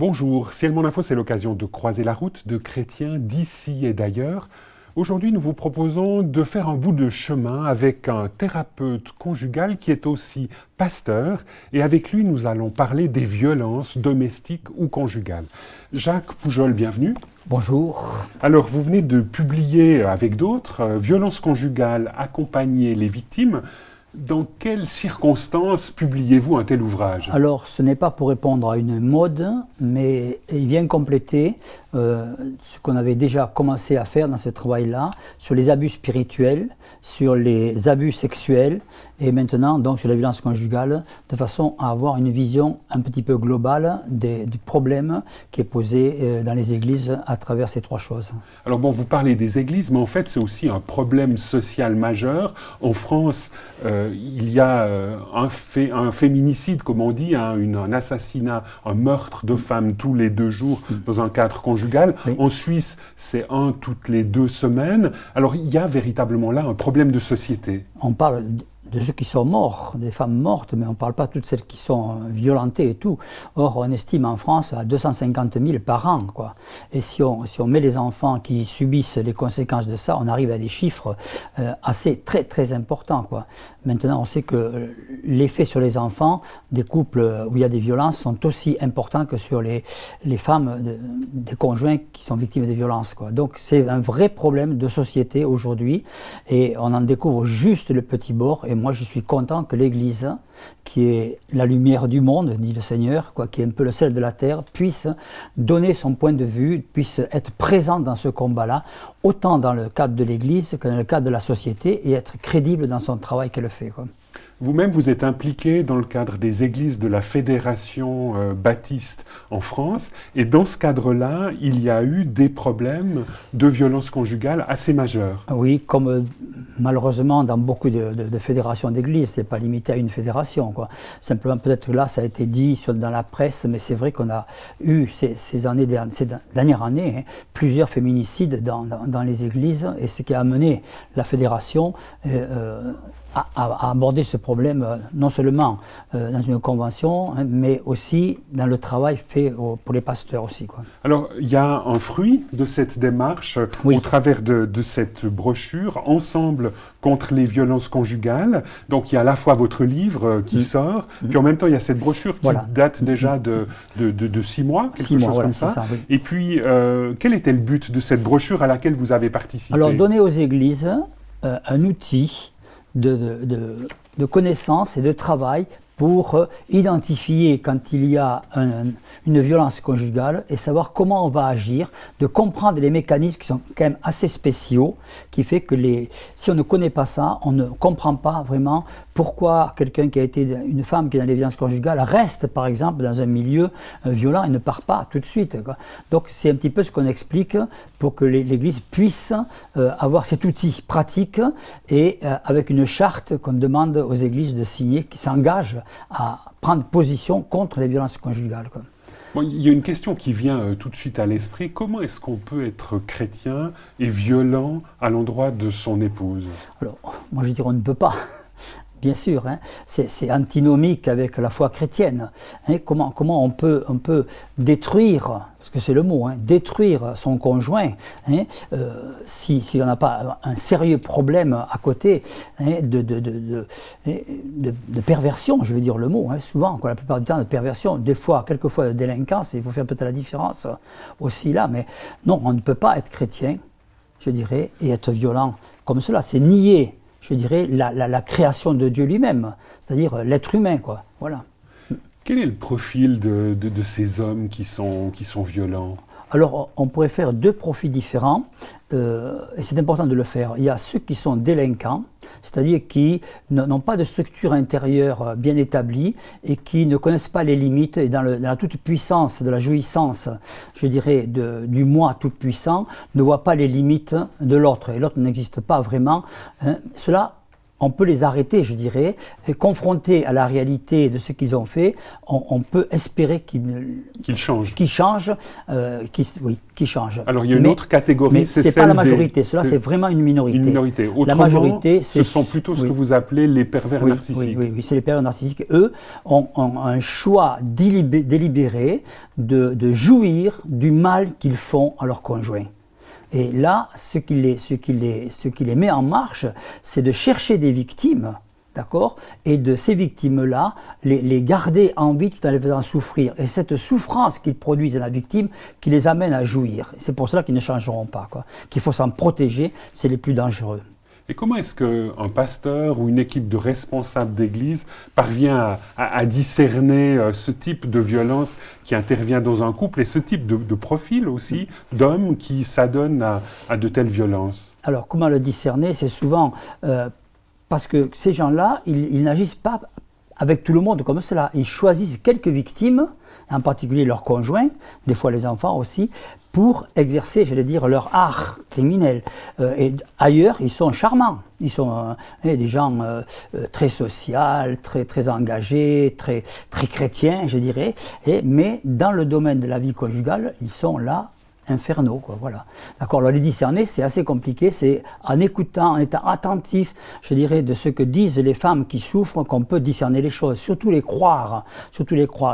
Bonjour, Ciel Mon Info, c'est l'occasion de croiser la route de chrétiens d'ici et d'ailleurs. Aujourd'hui, nous vous proposons de faire un bout de chemin avec un thérapeute conjugal qui est aussi pasteur, et avec lui, nous allons parler des violences domestiques ou conjugales. Jacques Poujol, bienvenue. Bonjour. Alors, vous venez de publier avec d'autres « Violences conjugales, accompagner les victimes ». Dans quelles circonstances publiez-vous un tel ouvrage ? Alors, ce n'est pas pour répondre à une mode, mais il vient compléter ce qu'on avait déjà commencé à faire dans ce travail-là, sur les abus spirituels, sur les abus sexuels, et maintenant donc sur la violence conjugale, de façon à avoir une vision un petit peu globale du problème qui est posé dans les églises à travers ces trois choses. Alors bon, vous parlez des églises, mais en fait c'est aussi un problème social majeur. En France, il y a un féminicide, comme on dit, un assassinat, un meurtre de femmes tous les 2 jours dans un cadre conjugal. Oui. En Suisse, c'est 1 toutes les 2 semaines. Alors il y a véritablement là un problème de société. On parle de ceux qui sont morts, des femmes mortes, mais on ne parle pas de toutes celles qui sont violentées et tout. Or, on estime en France à 250 000 par an, quoi. Et si on met les enfants qui subissent les conséquences de ça, on arrive à des chiffres très très importants, quoi. Maintenant, on sait que l'effet sur les enfants des couples où il y a des violences sont aussi importants que sur les femmes des conjoints qui sont victimes des violences, quoi. Donc, c'est un vrai problème de société aujourd'hui, et on en découvre juste le petit bord. Et moi, je suis content que l'Église, qui est la lumière du monde, dit le Seigneur, quoi, qui est un peu le sel de la terre, puisse donner son point de vue, puisse être présente dans ce combat-là, autant dans le cadre de l'Église que dans le cadre de la société, et être crédible dans son travail qu'elle fait, quoi. Vous-même, vous êtes impliqué dans le cadre des églises de la Fédération baptiste en France, et dans ce cadre-là, il y a eu des problèmes de violence conjugale assez majeurs. Oui, comme malheureusement dans beaucoup de fédérations d'églises, c'est pas limité à une fédération, quoi. Simplement, peut-être que là, ça a été dit dans la presse, mais c'est vrai qu'on a eu ces dernières années, hein, plusieurs féminicides dans les églises, et ce qui a amené la fédération à aborder ce problème non seulement dans une convention, hein, mais aussi dans le travail fait pour les pasteurs aussi, quoi. Alors, il y a un fruit de cette démarche au travers de cette brochure, Ensemble contre les violences conjugales. Donc, il y a à la fois votre livre qui sort, puis en même temps, il y a cette brochure qui date déjà de 6 mois, quelque chose comme ça. Oui. Et puis, quel était le but de cette brochure à laquelle vous avez participé ? Alors, donner aux églises un outil de connaissances et de travail pour identifier quand il y a une violence conjugale et savoir comment on va agir, de comprendre les mécanismes qui sont quand même assez spéciaux, qui fait que si on ne connaît pas ça, on ne comprend pas vraiment pourquoi quelqu'un qui a été une femme qui est dans les violences conjugales reste par exemple dans un milieu violent et ne part pas tout de suite, quoi. Donc c'est un petit peu ce qu'on explique pour que l'Église puisse avoir cet outil pratique et avec une charte qu'on demande aux églises de signer qui s'engagent à prendre position contre les violences conjugales, quoi. Bon, il y a une question qui vient tout de suite à l'esprit. Comment est-ce qu'on peut être chrétien et violent à l'endroit de son épouse ? Alors, moi je dirais on ne peut pas. Bien sûr, hein, c'est antinomique avec la foi chrétienne. Hein, comment on peut détruire, parce que c'est le mot, hein, détruire son conjoint, hein, si on n'a pas un sérieux problème à côté, hein, de perversion, je vais dire le mot, hein, souvent, quoi, la plupart du temps de perversion, quelquefois de délinquance, il faut faire peut-être la différence aussi là, mais non, on ne peut pas être chrétien, je dirais, et être violent comme cela, c'est nier, je dirais, la création de Dieu lui-même, c'est-à-dire l'être humain, quoi. Voilà. Quel est le profil de ces hommes qui sont violents ? Alors, on pourrait faire 2 profils différents, et c'est important de le faire. Il y a ceux qui sont délinquants, c'est-à-dire qui n'ont pas de structure intérieure bien établie et qui ne connaissent pas les limites, et dans la toute-puissance de la jouissance, je dirais, du moi tout-puissant, ne voient pas les limites de l'autre, et l'autre n'existe pas vraiment. Hein. Cela on peut les arrêter, je dirais, et confrontés à la réalité de ce qu'ils ont fait, on peut espérer qu'ils changent. Qu'ils changent, qu'ils changent. Alors il y a une autre catégorie, c'est celle pas la majorité, cela c'est vraiment une minorité. Une minorité. Autrement, la majorité, ce sont plutôt ce que vous appelez les pervers narcissiques. Oui, c'est les pervers narcissiques. Eux ont un choix délibéré de jouir du mal qu'ils font à leur conjoint. Et là, ce qui les met en marche, c'est de chercher des victimes, d'accord, et de ces victimes-là, les garder en vie tout en les faisant souffrir. Et cette souffrance qu'ils produisent à la victime, qui les amène à jouir. C'est pour cela qu'ils ne changeront pas, quoi. Qu'il faut s'en protéger, c'est les plus dangereux. Et comment est-ce qu'un pasteur ou une équipe de responsables d'église parvient à discerner ce type de violence qui intervient dans un couple et ce type de profil aussi d'hommes qui s'adonnent à de telles violences? Alors, comment le discerner? C'est souvent parce que ces gens-là, ils n'agissent pas avec tout le monde comme cela. Ils choisissent quelques victimes, en particulier leurs conjoints, des fois les enfants aussi, pour exercer, je vais dire, leur art criminel. Et ailleurs, ils sont charmants. Ils sont des gens très sociaux, très engagés, très chrétiens, je dirais. Mais dans le domaine de la vie conjugale, ils sont là infernaux, quoi, voilà. D'accord, alors les discerner, c'est assez compliqué, c'est en écoutant, en étant attentif, je dirais, de ce que disent les femmes qui souffrent, qu'on peut discerner les choses, surtout les croire,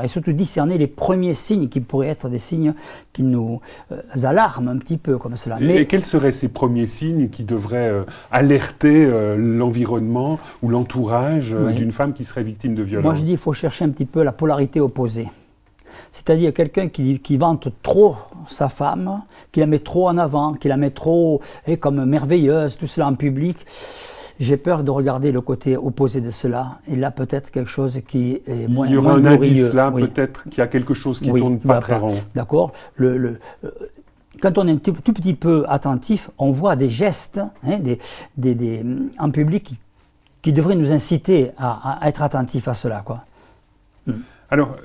et surtout discerner les premiers signes qui pourraient être des signes qui nous alarment un petit peu, comme cela. Et quels seraient ces premiers signes qui devraient alerter l'environnement ou l'entourage d'une femme qui serait victime de violence? Moi, je dis, il faut chercher un petit peu la polarité opposée. C'est-à-dire quelqu'un qui vante trop sa femme, qui la met trop en avant, qui la met trop comme merveilleuse, tout cela en public. J'ai peur de regarder le côté opposé de cela. Et là, peut-être quelque chose qui est moins glorieux. Il y aura un indice là, peut-être qu'il y a quelque chose qui ne tourne pas très rond. D'accord. Quand on est un tout petit peu attentif, on voit des gestes en public qui devraient nous inciter à être attentifs à cela, quoi. Alors,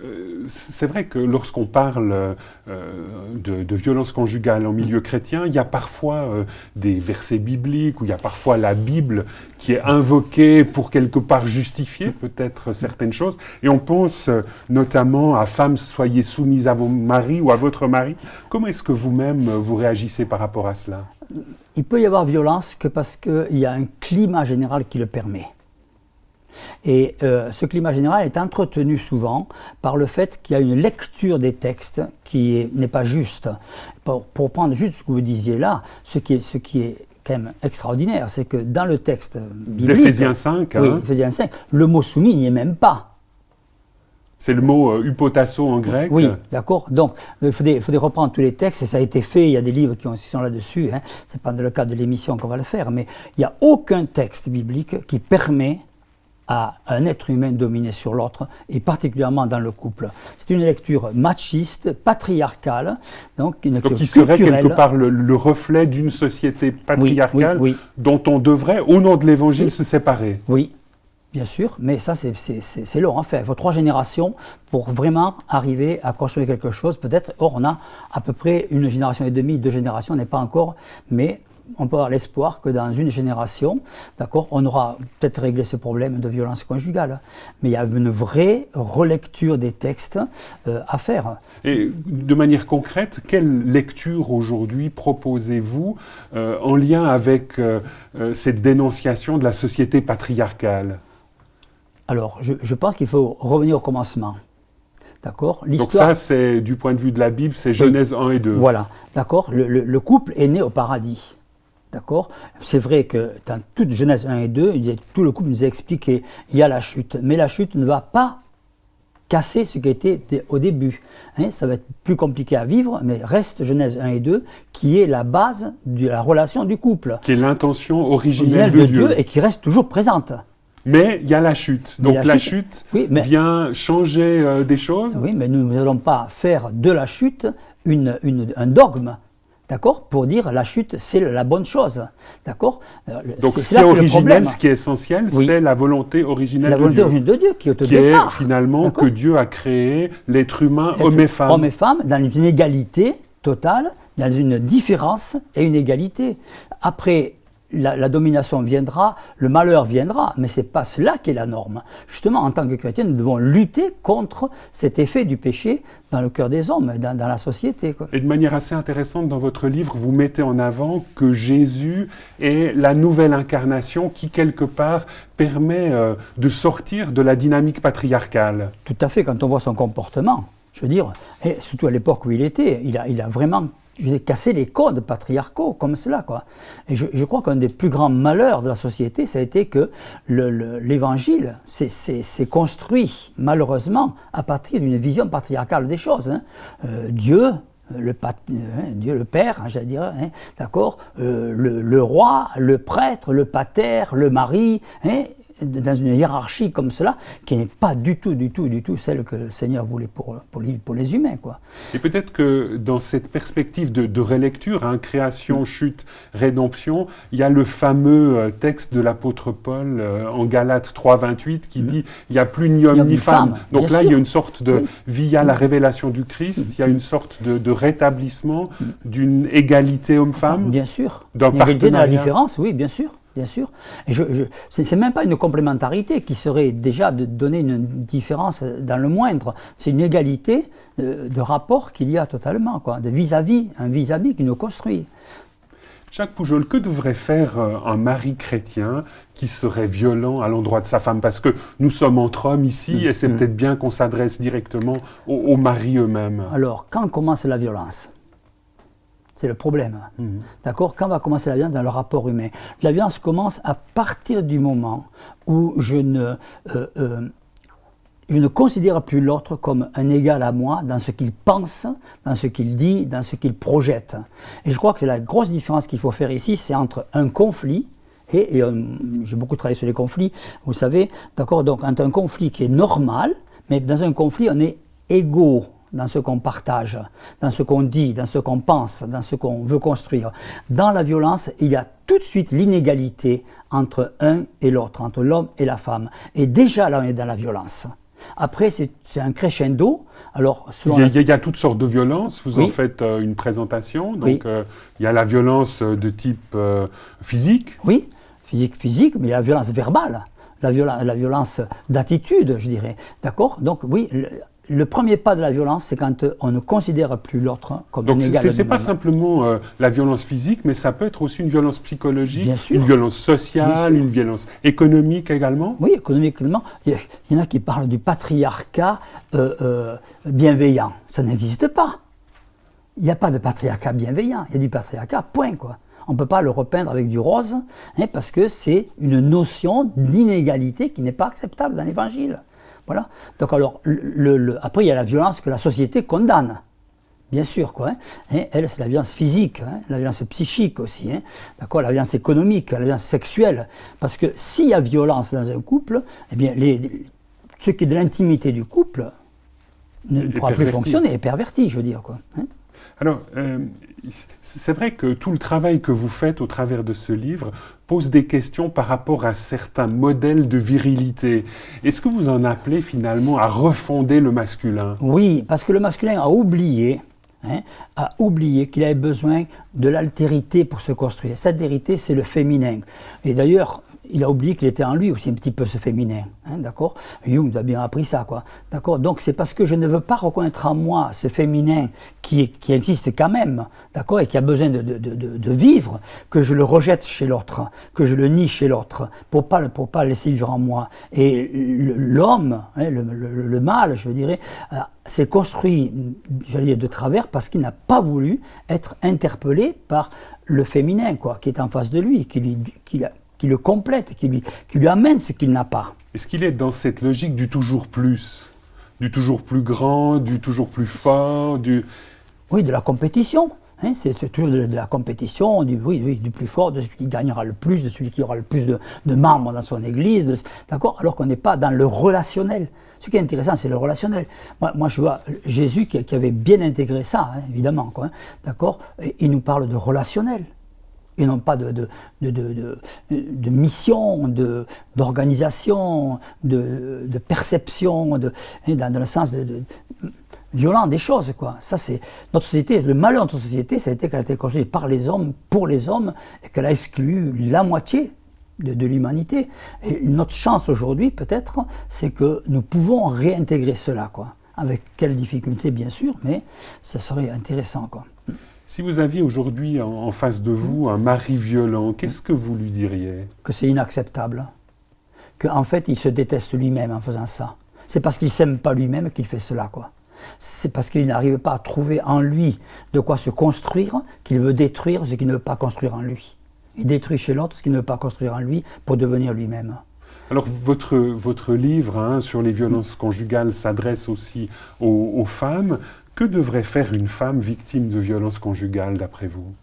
c'est vrai que lorsqu'on parle de violence conjugale en milieu chrétien, il y a parfois des versets bibliques, ou il y a parfois la Bible qui est invoquée pour quelque part justifier peut-être certaines choses. Et on pense notamment à « Femmes, soyez soumises à vos maris ou à votre mari ». Comment est-ce que vous-même, vous réagissez par rapport à cela? Il peut y avoir violence que parce qu'il y a un climat général qui le permet. Et ce climat général est entretenu souvent par le fait qu'il y a une lecture des textes qui n'est pas juste. Pour prendre juste ce que vous disiez là, ce qui est quand même extraordinaire, c'est que dans le texte biblique, d'Éphésiens 5, oui, Éphésiens 5, le mot soumis n'y est même pas. C'est le mot hypotasso en grec. Oui, d'accord. Donc, il faudrait reprendre tous les textes, et ça a été fait, il y a des livres qui sont là-dessus, hein. Ce n'est pas dans le cadre de l'émission qu'on va le faire, mais il n'y a aucun texte biblique qui permet à un être humain dominé sur l'autre, et particulièrement dans le couple. C'est une lecture machiste, patriarcale, donc une lecture qui serait culturelle. Quelque part le reflet d'une société patriarcale dont on devrait, au nom de l'Évangile, se séparer. Oui, bien sûr, mais ça c'est long à faire. Il faut 3 générations pour vraiment arriver à construire quelque chose, peut-être. Or, on a à peu près 1,5 génération, 2 générations, on n'est pas encore, mais on peut avoir l'espoir que dans 1 génération, d'accord, on aura peut-être réglé ce problème de violence conjugale. Mais il y a une vraie relecture des textes à faire. Et de manière concrète, quelle lecture aujourd'hui proposez-vous en lien avec cette dénonciation de la société patriarcale? Alors, je pense qu'il faut revenir au commencement. D'accord. Donc ça, c'est du point de vue de la Bible, c'est Genèse 1 et 2. Voilà, d'accord. Le couple est né au paradis. D'accord. C'est vrai que dans toute Genèse 1 et 2, tout le couple nous a expliqué, il y a la chute. Mais la chute ne va pas casser ce qui était au début. Hein, ça va être plus compliqué à vivre, mais reste Genèse 1 et 2, qui est la base de la relation du couple. Qui est l'intention originelle de Dieu. Et qui reste toujours présente. Mais il y a la chute. Donc la chute vient changer des choses. Oui, mais nous n'allons pas faire de la chute un dogme. D'accord, pour dire la chute, c'est la bonne chose. D'accord. Donc ce qui est originel, ce qui est essentiel, c'est la volonté originelle de Dieu. La volonté originelle de Dieu qui est au départ. Qui est finalement que Dieu a créé l'être humain, homme et femme. Homme et femme, dans une égalité totale, dans une différence et une égalité. Après la domination viendra, le malheur viendra, mais ce n'est pas cela qui est la norme. Justement, en tant que chrétiens, nous devons lutter contre cet effet du péché dans le cœur des hommes, dans la société, quoi. Et de manière assez intéressante, dans votre livre, vous mettez en avant que Jésus est la nouvelle incarnation qui, quelque part, permet de sortir de la dynamique patriarcale. Tout à fait, quand on voit son comportement, je veux dire, et surtout à l'époque où il était, il a vraiment cassé les codes patriarcaux comme cela, quoi. Et je crois qu'un des plus grands malheurs de la société, ça a été que l'évangile s'est construit, malheureusement, à partir d'une vision patriarcale des choses, hein. Dieu le Père, hein, j'allais dire, hein, d'accord, le roi, le prêtre, le pater, le mari, hein, dans une hiérarchie comme cela, qui n'est pas du tout celle que le Seigneur voulait pour les humains, quoi. Et peut-être que dans cette perspective de relecture, hein, création, chute, rédemption, il y a le fameux texte de l'apôtre Paul en Galates 3,28 qui dit « il n'y a plus ni homme ni femme ». Donc là, il y a une sorte de, via la révélation du Christ, il y a une sorte de rétablissement d'une égalité homme-femme. Bien sûr. D'un une égalité dans la partenariat. différence, oui, bien sûr. Bien sûr. Et c'est même pas une complémentarité qui serait déjà de donner une différence dans le moindre. C'est une égalité de rapport qu'il y a totalement, quoi, de vis-à-vis, un vis-à-vis qui nous construit. Jacques Poujol, que devrait faire un mari chrétien qui serait violent à l'endroit de sa femme? Parce que nous sommes entre hommes ici et c'est peut-être bien qu'on s'adresse directement aux maris eux-mêmes. Alors, quand commence la violence? C'est le problème. D'accord? Quand va commencer la violence dans le rapport humain? La violence commence à partir du moment où je ne considère plus l'autre comme un égal à moi dans ce qu'il pense, dans ce qu'il dit, dans ce qu'il projette. Et je crois que la grosse différence qu'il faut faire ici, c'est entre un conflit, et j'ai beaucoup travaillé sur les conflits, vous savez, d'accord? Donc, entre un conflit qui est normal, mais dans un conflit, on est égaux dans ce qu'on partage, dans ce qu'on dit, dans ce qu'on pense, dans ce qu'on veut construire. Dans la violence, il y a tout de suite l'inégalité entre un et l'autre, entre l'homme et la femme. Et déjà là, on est dans la violence. Après, c'est un crescendo. Alors, il y a toutes sortes de violences. Vous en faites une présentation. Donc, il y a la violence de type physique. Oui, physique, mais il y a la violence verbale, la violence d'attitude, je dirais. D'accord? Donc, oui. Le premier pas de la violence, c'est quand on ne considère plus l'autre comme un égal. Donc, c'est pas simplement la violence physique, mais ça peut être aussi une violence psychologique, une violence sociale, une violence économique également. Oui, économiquement. Il y en a qui parlent du patriarcat bienveillant. Ça n'existe pas. Il n'y a pas de patriarcat bienveillant. Il y a du patriarcat, point, quoi. On ne peut pas le repeindre avec du rose, hein, parce que c'est une notion d'inégalité qui n'est pas acceptable dans l'Évangile. Voilà. Donc alors, après, il y a la violence que la société condamne, bien sûr, quoi. Hein. Et elle, c'est la violence physique, hein, la violence psychique aussi, hein, d'accord, la violence économique, la violence sexuelle. Parce que s'il y a violence dans un couple, eh bien, ce qui est de l'intimité du couple ne pourra plus fonctionner, est perverti, je veux dire, quoi. Hein. Alors, c'est vrai que tout le travail que vous faites au travers de ce livre pose des questions par rapport à certains modèles de virilité. Est-ce que vous en appelez finalement à refonder le masculin? Oui, parce que le masculin a oublié qu'il avait besoin de l'altérité pour se construire. Cette altérité, c'est le féminin. Et d'ailleurs, il a oublié qu'il était en lui aussi un petit peu ce féminin, hein, d'accord? Jung a bien appris ça, quoi. D'accord? Donc c'est parce que je ne veux pas reconnaître en moi ce féminin qui existe quand même, d'accord, et qui a besoin de vivre, que je le rejette chez l'autre, que je le nie chez l'autre, pour pas le laisser vivre en moi. Et l'homme, hein, le mâle, je dirais, s'est construit, j'allais dire, de travers parce qu'il n'a pas voulu être interpellé par le féminin, quoi, qui est en face de lui, qui le complète, qui lui amène ce qu'il n'a pas. Est-ce qu'il est dans cette logique du toujours plus grand, du toujours plus fort, Oui, de la compétition. Hein, c'est toujours de la compétition, du plus fort, de celui qui gagnera le plus, de celui qui aura le plus de membres dans son église, d'accord, alors qu'on n'est pas dans le relationnel. Ce qui est intéressant, c'est le relationnel. Moi, je vois Jésus qui avait bien intégré ça, hein, évidemment, quoi, hein, d'accord, et il nous parle de relationnel. Et non pas de mission, d'organisation, de perception, dans le sens violent des choses, quoi. Ça, c'est notre société, le malheur de notre société, ça a été qu'elle a été construite par les hommes, pour les hommes, et qu'elle a exclu la moitié de l'humanité. Et notre chance aujourd'hui, peut-être, c'est que nous pouvons réintégrer cela, quoi. Avec quelles difficultés, bien sûr, mais ça serait intéressant, quoi. Si vous aviez aujourd'hui en face de vous un mari violent, qu'est-ce que vous lui diriez? Que c'est inacceptable. Qu'en fait, il se déteste lui-même en faisant ça. C'est parce qu'il ne s'aime pas lui-même qu'il fait cela, quoi. C'est parce qu'il n'arrive pas à trouver en lui de quoi se construire qu'il veut détruire ce qu'il ne veut pas construire en lui. Il détruit chez l'autre ce qu'il ne veut pas construire en lui pour devenir lui-même. Alors votre livre sur les violences conjugales s'adresse aussi aux femmes. Que devrait faire une femme victime de violences conjugales, d'après vous?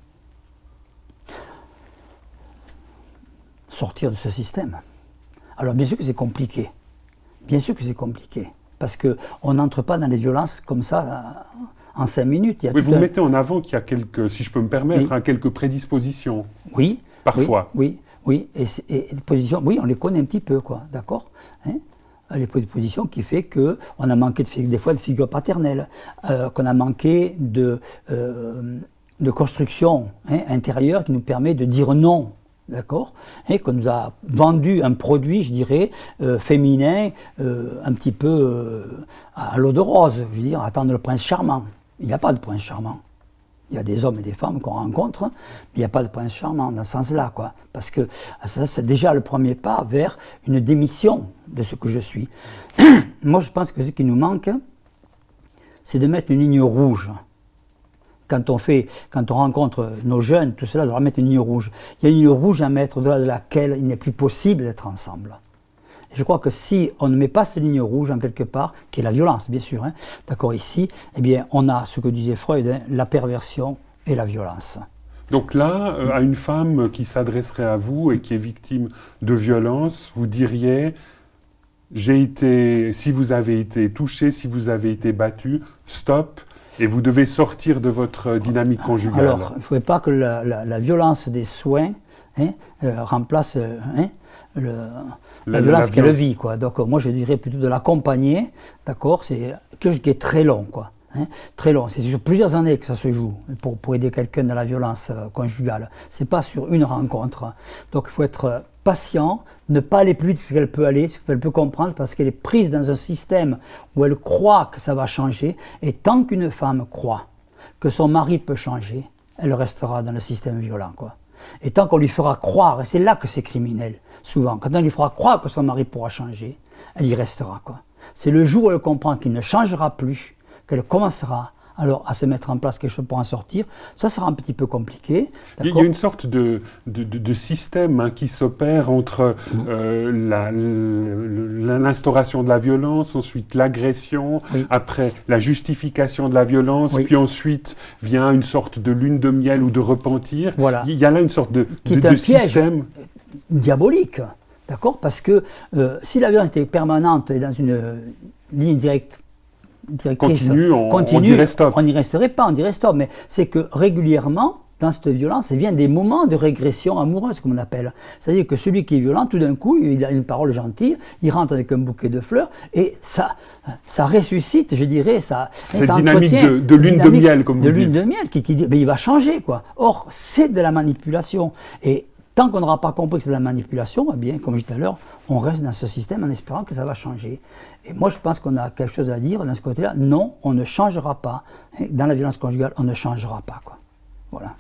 Sortir de ce système. Alors bien sûr que c'est compliqué. Bien sûr que c'est compliqué. Parce qu'on n'entre pas dans les violences comme ça en 5 minutes. Oui, vous mettez en avant qu'il y a quelques, si je peux me permettre, oui. Quelques prédispositions. Oui. Parfois. Oui. Et positions, oui, on les connaît un petit peu, quoi, d'accord, hein? Les positions qui fait qu'on a manqué des fois de figure paternelle, qu'on a manqué de construction intérieure qui nous permet de dire non, d'accord, et qu'on nous a vendu un produit, je dirais, féminin, un petit peu à l'eau de rose, je veux dire, attendre le prince charmant. Il n'y a pas de prince charmant. Il y a des hommes et des femmes qu'on rencontre, mais il n'y a pas de prince charmant dans ce sens-là, quoi. Parce que ça, c'est déjà le premier pas vers une démission de ce que je suis. Moi, je pense que ce qui nous manque, c'est de mettre une ligne rouge. Quand on rencontre nos jeunes, tout cela, de leur mettre une ligne rouge. Il y a une ligne rouge à mettre au-delà de laquelle il n'est plus possible d'être ensemble. Et je crois que si on ne met pas cette ligne rouge en quelque part, qui est la violence bien sûr, d'accord, ici, eh bien on a ce que disait Freud, la perversion et la violence. Donc là, à une femme qui s'adresserait à vous et qui est victime de violence, vous diriez, si vous avez été touché, si vous avez été battu, stop, et vous devez sortir de votre dynamique conjugale. Alors, il ne faudrait pas que la violence des soins remplace la violence qu'elle vit, quoi. Donc moi je dirais plutôt de l'accompagner, d'accord, c'est quelque chose qui est très long, quoi. Très long, c'est sur plusieurs années que ça se joue pour aider quelqu'un dans la violence conjugale. C'est pas sur une rencontre. Donc il faut être patient, ne pas aller plus vite que ce qu'elle peut aller, ce qu'elle peut comprendre, parce qu'elle est prise dans un système où elle croit que ça va changer, et tant qu'une femme croit que son mari peut changer, elle restera dans le système violent, quoi. Et tant qu'on lui fera croire, et c'est là que c'est criminel, souvent, quand on lui fera croire que son mari pourra changer, elle y restera, quoi. C'est le jour où elle comprend qu'il ne changera plus, qu'elle commencera alors à se mettre en place quelque chose pour en sortir. Ça sera un petit peu compliqué. Il y a une sorte de système qui s'opère entre l'instauration de la violence, ensuite l'agression, oui. Après la justification de la violence, oui. Puis ensuite vient une sorte de lune de miel ou de repentir. Voilà. Il y a là une sorte de système diabolique, d'accord, parce que si la violence était permanente et dans une ligne directrice continue, on dirait stop. On n'y resterait pas, on dirait stop, mais c'est que régulièrement, dans cette violence, il vient des moments de régression amoureuse, comme on appelle. C'est-à-dire que celui qui est violent, tout d'un coup, il a une parole gentille, il rentre avec un bouquet de fleurs, et ça ressuscite, je dirais, cette dynamique de lune de miel, comme vous dites. De lune de miel, qui dit, il va changer, quoi. Or, c'est de la manipulation. Et tant qu'on n'aura pas compris que c'est de la manipulation, eh bien, comme je disais tout à l'heure, on reste dans ce système en espérant que ça va changer. Et moi, je pense qu'on a quelque chose à dire dans ce côté-là. Non, on ne changera pas. Dans la violence conjugale, on ne changera pas, quoi. Voilà.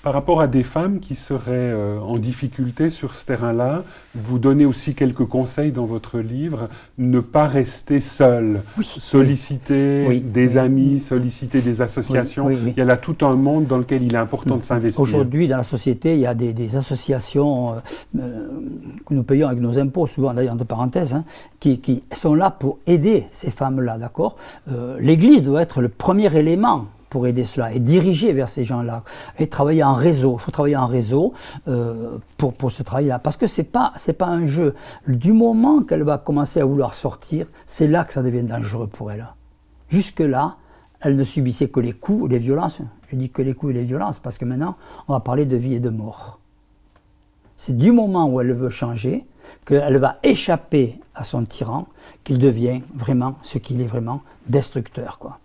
Par rapport à des femmes qui seraient en difficulté sur ce terrain-là, vous donnez aussi quelques conseils dans votre livre. Ne pas rester seul, oui, solliciter oui, des amis, solliciter des associations. Oui. Il y a là tout un monde dans lequel il est important de s'investir. Aujourd'hui, dans la société, il y a des associations que nous payons avec nos impôts, souvent d'ailleurs entre parenthèses, qui sont là pour aider ces femmes-là, d'accord ? L'Église doit être le premier élément pour aider cela et diriger vers ces gens-là et travailler en réseau. Il faut travailler en réseau pour ce travail-là parce que c'est pas un jeu. Du moment qu'elle va commencer à vouloir sortir, c'est là que ça devient dangereux pour elle. Jusque-là, elle ne subissait que les coups, les violences. Je dis que les coups et les violences parce que maintenant, on va parler de vie et de mort. C'est du moment où elle veut changer qu'elle va échapper à son tyran qu'il devient vraiment ce qu'il est vraiment, destructeur, quoi.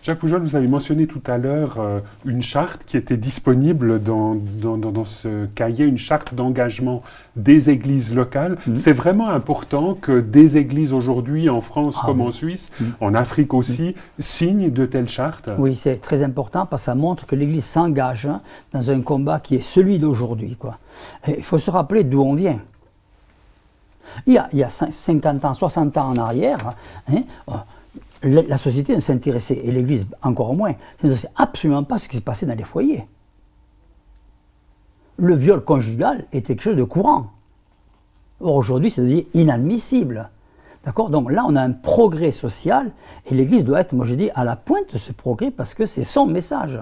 Jacques Poujol, vous avez mentionné tout à l'heure une charte qui était disponible dans ce cahier, une charte d'engagement des églises locales. C'est vraiment important que des églises aujourd'hui, en France comme en Suisse, en Afrique aussi, signent de telles chartes. Oui, c'est très important parce que ça montre que l'Église s'engage dans un combat qui est celui d'aujourd'hui, quoi. Et il faut se rappeler d'où on vient. Il y a 50 ans, 60 ans en arrière, la société ne s'intéressait, et l'Église encore moins, ne s'intéressait absolument pas à ce qui se passait dans les foyers. Le viol conjugal était quelque chose de courant. Or aujourd'hui, c'est devenu inadmissible. D'accord ? Donc là, on a un progrès social, et l'Église doit être, moi je dis, à la pointe de ce progrès parce que c'est son message.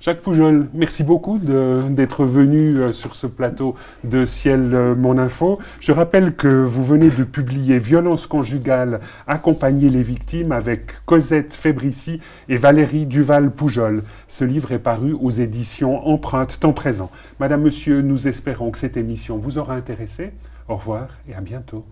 Jacques Poujol, merci beaucoup d'être venu sur ce plateau de Ciel Mon Info. Je rappelle que vous venez de publier Violence conjugale, accompagner les victimes avec Cosette Fébricy et Valérie Duval-Poujol. Ce livre est paru aux éditions Empreinte Temps Présent. Madame, Monsieur, nous espérons que cette émission vous aura intéressé. Au revoir et à bientôt.